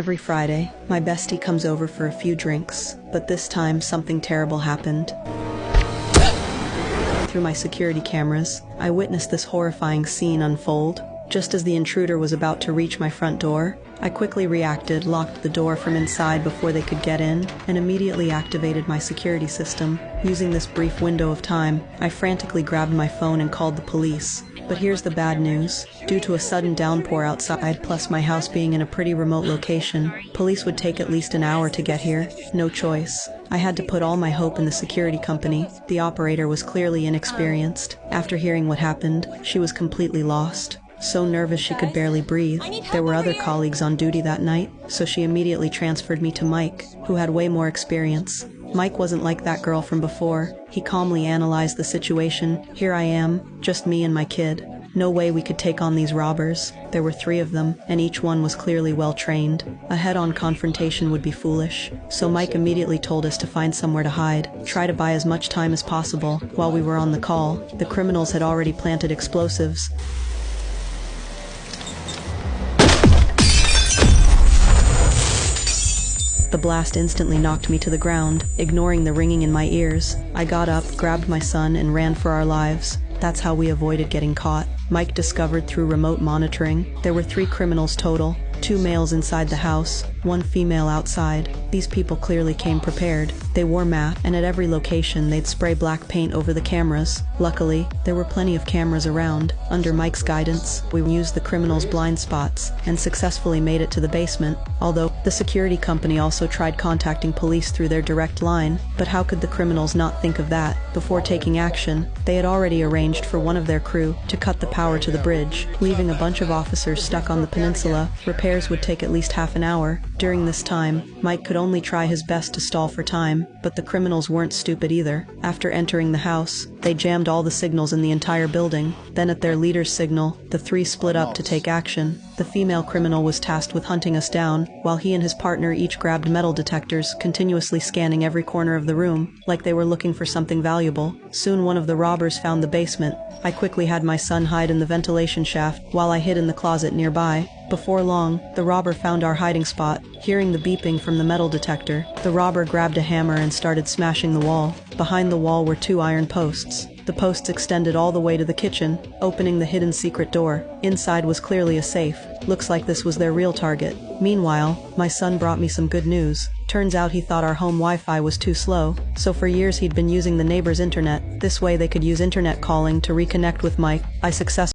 Every Friday, my bestie comes over for a few drinks, but this time something terrible happened. Through my security cameras, I witnessed this horrifying scene unfold. Just as the intruder was about to reach my front door, I quickly reacted, locked the door from inside before they could get in, and immediately activated my security system. Using this brief window of time, I frantically grabbed my phone and called the police. But here's the bad news. Due to a sudden downpour outside, plus my house being in a pretty remote location, police would take at least an hour to get here. No choice. I had to put all my hope in the security company. The operator was clearly inexperienced. After hearing what happened, she was completely lost. So nervous she could barely breathe. There were other colleagues on duty that night, so she immediately transferred me to Mike, who had way more experience. Mike wasn't like that girl from before. He calmly analyzed the situation. Here I am, just me and my kid. No way we could take on these robbers. There were 3 of them, and each one was clearly well trained. A head-on confrontation would be foolish, so Mike immediately told us to find somewhere to hide, try to buy as much time as possible. While we were on the call, the criminals had already planted explosives. The blast instantly knocked me to the ground, ignoring the ringing in my ears. I got up, grabbed my son, and ran for our lives. That's how we avoided getting caught. Mike discovered through remote monitoring there were 3 criminals total, 2 males inside the house, 1 female outside. These people clearly came prepared. They wore masks, and at every location they'd spray black paint over the cameras. Luckily, there were plenty of cameras around. Under Mike's guidance, we used the criminals' blind spots and successfully made it to the basement. Although, the security company also tried contacting police through their direct line, but how could the criminals not think of that? Before taking action, they had already arranged for one of their crew to cut the power to the bridge, leaving a bunch of officers stuck on the peninsula. Repairs would take at least half an hour. During this time, Mike could only try his best to stall for time, but the criminals weren't stupid either. After entering the house, they jammed all the signals in the entire building. Then at their leader's signal, the 3 split up to take action. The female criminal was tasked with hunting us down, while he and his partner each grabbed metal detectors, continuously scanning every corner of the room, like they were looking for something valuable. Soon one of the robbers found the basement. I quickly had my son hide in the ventilation shaft, while I hid in the closet nearby. Before long, the robber found our hiding spot. Hearing the beeping from the metal detector, the robber grabbed a hammer and started smashing the wall. Behind the wall were 2 iron posts. The posts extended all the way to the kitchen, opening the hidden secret door. Inside was clearly a safe. Looks like this was their real target. Meanwhile, my son brought me some good news. Turns out he thought our home Wi-Fi was too slow, so for years he'd been using the neighbor's internet. This way they could use internet calling to reconnect with Mike. I successfully